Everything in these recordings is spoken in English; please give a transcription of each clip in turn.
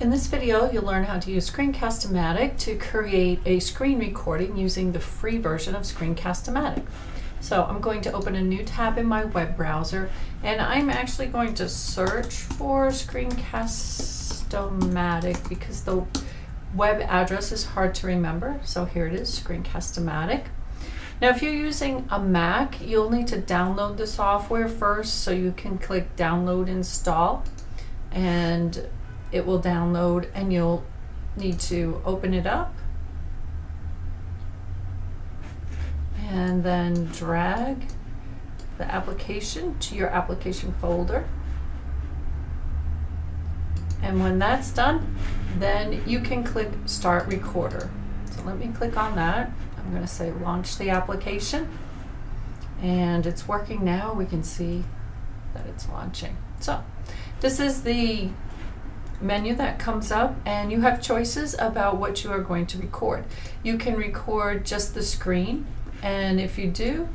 In this video, you'll learn how to use Screencastomatic to create a screen recording using the free version of Screencastomatic. So I'm going to open a new tab in my web browser, and I'm actually going to search for Screencastomatic because the web address is hard to remember. So here it is, Screencastomatic. Now if you're using a Mac, you'll need to download the software first, so you can click download install and it will download, and you'll need to open it up and then drag the application to your application folder. And when that's done, then you can click Start Recorder. So let me click on that. I'm going to say launch the application, and it's working now. We can see that it's launching. So this is the menu that comes up, and you have choices about what you are going to record. You can record just the screen, and if you do,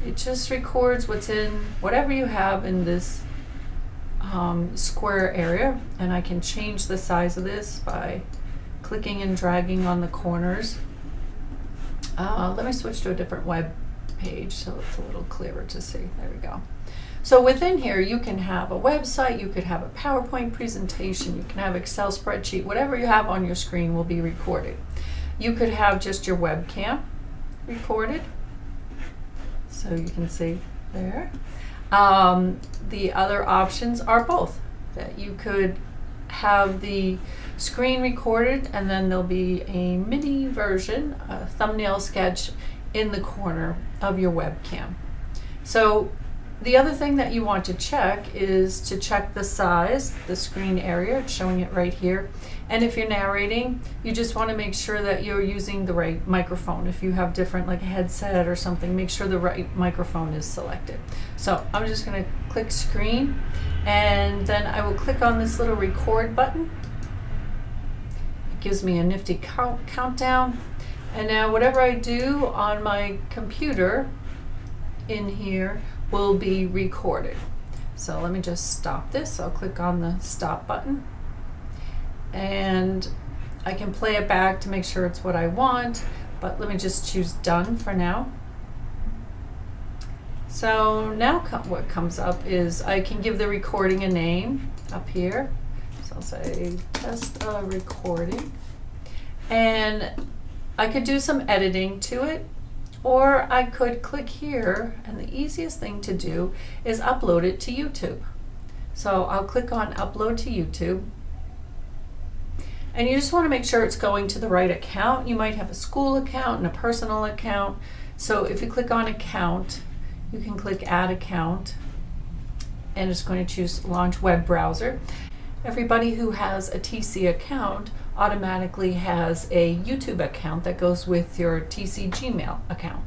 it just records what's in whatever you have in this square area. And I can change the size of this by clicking and dragging on the corners. Let me switch to a different web page so it's a little clearer to see. There we go. So within here, you can have a website, you could have a PowerPoint presentation, you can have Excel spreadsheet, whatever you have on your screen will be recorded. You could have just your webcam recorded, so you can see there. The other options are both, that you could have the screen recorded and then there'll be a mini version, a thumbnail sketch in the corner of your webcam. So the other thing that you want to check is to check the size, the screen area. It's showing it right here. And if you're narrating, you just want to make sure that you're using the right microphone. If you have different, like a headset or something, make sure the right microphone is selected. So I'm just going to click screen, and then I will click on this little record button. It gives me a nifty countdown. And now whatever I do on my computer in here will be recorded. So let me just stop this. I'll click on the stop button, and I can play it back to make sure it's what I want, but let me just choose done for now. So now what comes up is I can give the recording a name up here. So I'll say test recording, and I could do some editing to it, or I could click here, and the easiest thing to do is upload it to YouTube. So I'll click on upload to YouTube, and you just want to make sure it's going to the right account. You might have a school account and a personal account. So if you click on account, you can click add account, and it's going to choose launch web browser. Everybody who has a TC account automatically has a YouTube account that goes with your TC Gmail account.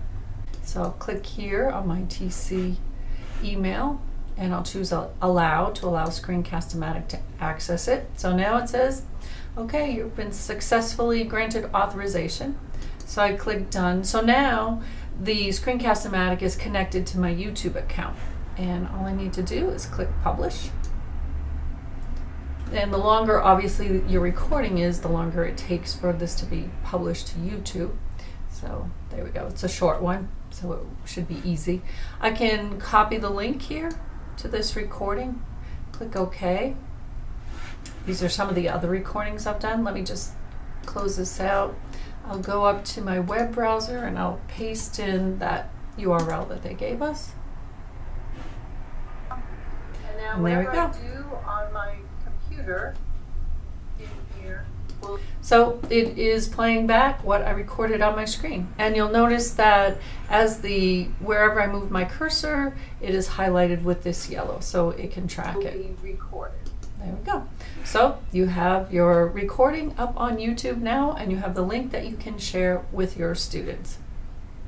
So I'll click here on my TC email, and I'll choose allow to allow Screencastomatic to access it. So now it says, okay, you've been successfully granted authorization. So I click done. So now the Screencastomatic is connected to my YouTube account, and all I need to do is click publish. And the longer, obviously, your recording is, the longer it takes for this to be published to YouTube. So there we go. It's a short one, so it should be easy. I can copy the link here to this recording, click OK. These are some of the other recordings I've done. Let me just close this out. I'll go up to my web browser and I'll paste in that URL that they gave us. And now there we go. I do on my computer in here. So it is playing back what I recorded on my screen, and you'll notice that as wherever I move my cursor, it is highlighted with this yellow, so it can track it. Recorded. There we go. So you have your recording up on YouTube now, and you have the link that you can share with your students.